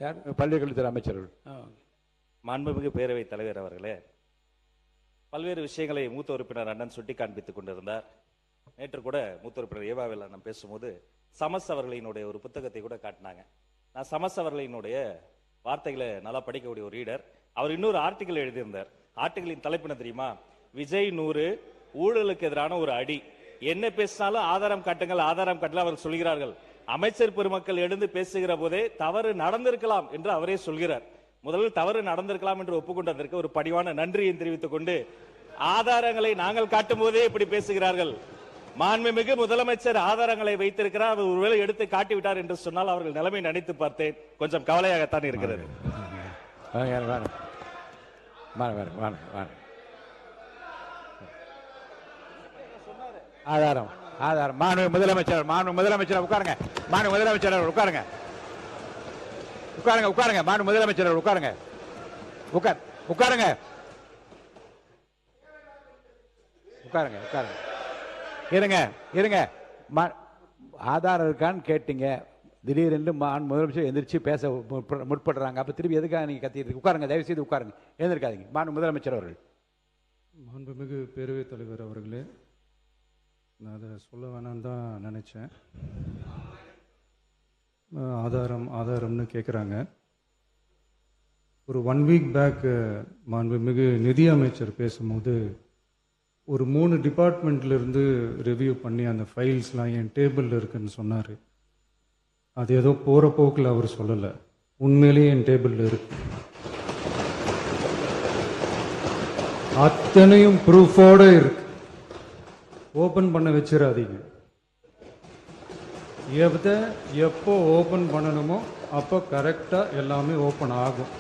யார் பள்ளிக்கல்வித்துறை அமைச்சர்கள். மாண்புமிகு பேரவைத் தலைவர் அவர்களே, பல்வேறு விஷயங்களை மூத்த உறுப்பினர் அண்ணன் சுட்டி காண்பித்துக் கொண்டிருந்தார். நேற்று கூட மூத்த உறுப்பினர் ஏவாவில் அண்ணன் பேசும்போது சமஸ் அவர்களினுடைய ஒரு புத்தகத்தை கூட காட்டினாங்க. நான் சமஸ் அவர்களினுடைய வார்த்தைகளை நல்லா படிக்கக்கூடிய ஒரு ரீடர். அவர் இன்னொரு ஆர்டிகல் எழுதியிருந்தார். ஆர்டிகலின் தலைப்பு என்ன தெரியுமா? விஜய் 100 ஊழலுக்கு எதிரான ஒரு அடி. என்ன பேசினாலும் ஆதாரம் காட்டுங்கள், ஆதாரம் காட்டல அவர் சொல்கிறார்கள். அமைச்சர் பெருமக்கள் எழுந்து பேசுகிற போதே தவறு நடந்திருக்கலாம் என்று அவரே சொல்கிறார். முதலில் தவறு நடந்திருக்கலாம் என்று ஒப்புக்கொண்டதற்கு ஒரு பணிவான நன்றியை தெரிவித்துக் கொண்டு, ஆதாரங்களை நாங்கள் காட்டும் போதே இப்படி பேசுகிறார்கள். மாண்புமிகு முதலமைச்சர் ஆதாரங்களை வைத்திருக்கிறார், அவர் ஒருவேளை எடுத்து காட்டிவிட்டார் என்று சொன்னால் அவர்கள் நிலைமை நினைத்து பார்த்தேன். கொஞ்சம் கவலையாகத்தான் இருக்கிறது. ஆதாரம் ஆதாரம் மாண்பு முதலமைச்சர் உட்காருங்க. மாண்பு முதலமைச்சர் உட்காருங்க. உட்காருங்க உட்காருங்க. மாண்பு முதலமைச்சர் உட்காருங்க. உட்காருங்க உட்காருங்க உட்காருங்க. இருங்க இருங்க. ஆதாரம் இருக்கான்னு கேட்டீங்க. திடீரென்று முதலமைச்சர் எந்திரிச்சு பேச முற்படுறாங்க. அப்ப திருப்பி எதுக்காக நீங்க கத்திட்டு? உட்காருங்க, தயவு செய்து உட்காருங்க, எழுந்திருக்காதீங்க. மாண்பு முதலமைச்சர் அவர்கள். மாண்புமிகு பேரவைத் தலைவர் அவர்களே, நான் அதை சொல்ல வேணான்னு தான் நினச்சேன். ஆதாரம்னு கேட்குறாங்க. ஒரு 1 வீக் பேக் மாண்புமிகு நிதி அமைச்சர் பேசும்போது ஒரு 3 டிபார்ட்மெண்ட்லேருந்து ரிவ்யூ பண்ணி அந்த ஃபைல்ஸ்லாம் என் டேபிளில் இருக்குன்னு சொன்னார். அது ஏதோ போகிற போக்கில் அவர் சொல்லலை, உண்மையிலேயே என் டேபிளில் இருக்கு. அத்தனையும் ப்ரூஃபோடு இருக்கு. ஓப்பன் பண்ண வச்சிடாதீங்க. எப்போ ஓப்பன் பண்ணணுமோ அப்போ கரெக்டாக எல்லாமே ஓப்பன் ஆகும்.